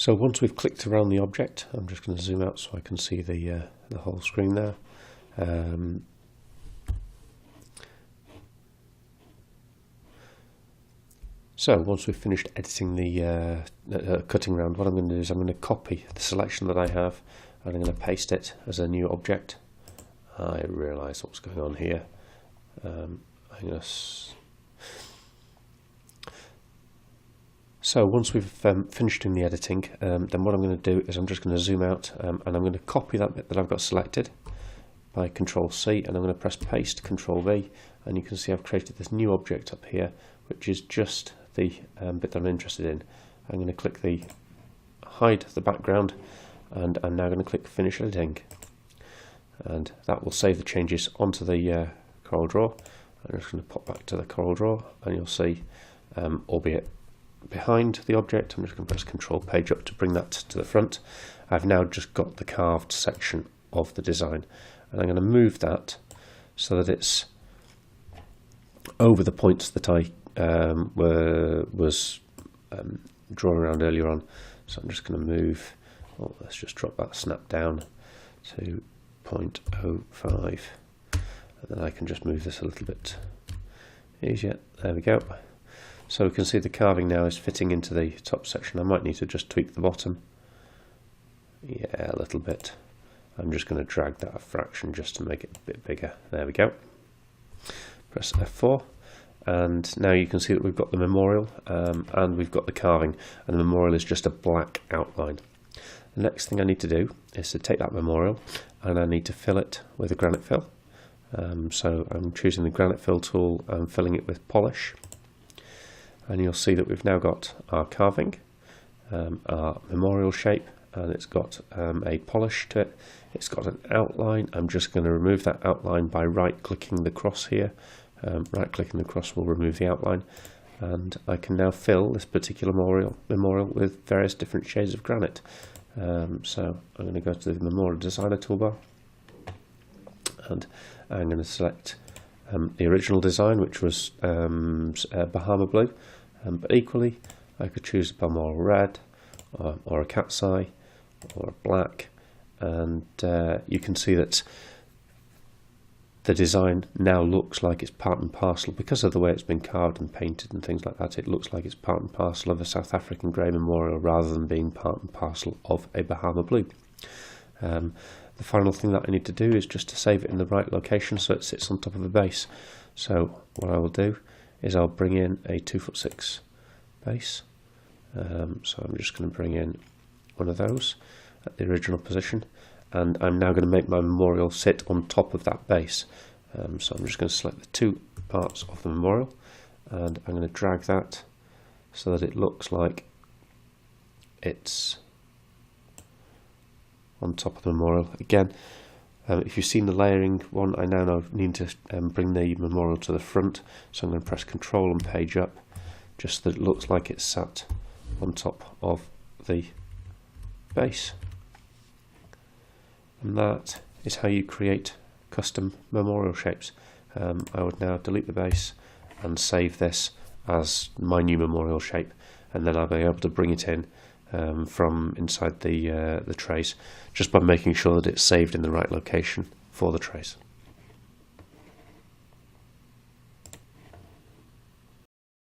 So once we've clicked around the object, I'm just going to zoom out so I can see the whole screen there. So once we've finished editing the cutting around, what I'm going to do is I'm going to copy the selection that I have and I'm going to paste it as a new object. I realise what's going on here. So once we've finished doing the editing, then what I'm going to do is I'm just going to zoom out and I'm going to copy that bit that I've got selected by Control C, and I'm going to press paste, Control V, and you can see I've created this new object up here, which is just the bit that I'm interested in. I'm going to click the hide the background, and I'm now going to click finish editing, and that will save the changes onto the Corel Draw. I'm just going to pop back to the Corel Draw, and you'll see, albeit behind the object, I'm just going to press Control Page Up to bring that to the front. I've now just got the carved section of the design, and I'm going to move that so that it's over the points that I was drawing around earlier on. So I'm just going to move, let's just drop that snap down to 0.05, and then I can just move this a little bit easier. There we go. So we can see the carving now is fitting into the top section. I might need to just tweak the bottom. Yeah, a little bit. I'm just going to drag that a fraction just to make it a bit bigger. There we go. Press F4, and now you can see that we've got the memorial and we've got the carving, and the memorial is just a black outline. The next thing I need to do is to take that memorial and I need to fill it with a granite fill. So I'm choosing the granite fill tool and filling it with polish. And you'll see that we've now got our carving, our memorial shape, and it's got a polish to it. It's got an outline. I'm just going to remove that outline by right-clicking the cross here. Right-clicking the cross will remove the outline, and I can now fill this particular memorial with various different shades of granite. So I'm going to go to the Memorial Designer toolbar, and I'm going to select the original design, which was Bahama blue, but equally I could choose a Balmoral red or a cat's eye or a black, and you can see that the design now looks like it's part and parcel, because of the way it's been carved and painted and things like that. It looks like it's part and parcel of a South African grey memorial rather than being part and parcel of a Bahama blue. The final thing that I need to do is just to save it in the right location so it sits on top of a base. So what I will do is I'll bring in a 2'6" base. So I'm just going to bring in one of those at the original position, and I'm now going to make my memorial sit on top of that base. So I'm just going to select the two parts of the memorial, and I'm going to drag that so that it looks like it's on top of the memorial. Again, if you've seen the layering one, I now need to bring the memorial to the front, so I'm going to press Control and Page Up just so that it looks like it's sat on top of the base. And that is how you create custom memorial shapes. I would now delete the base and save this as my new memorial shape, and then I'll be able to bring it in from inside the trays, just by making sure that it's saved in the right location for the trays.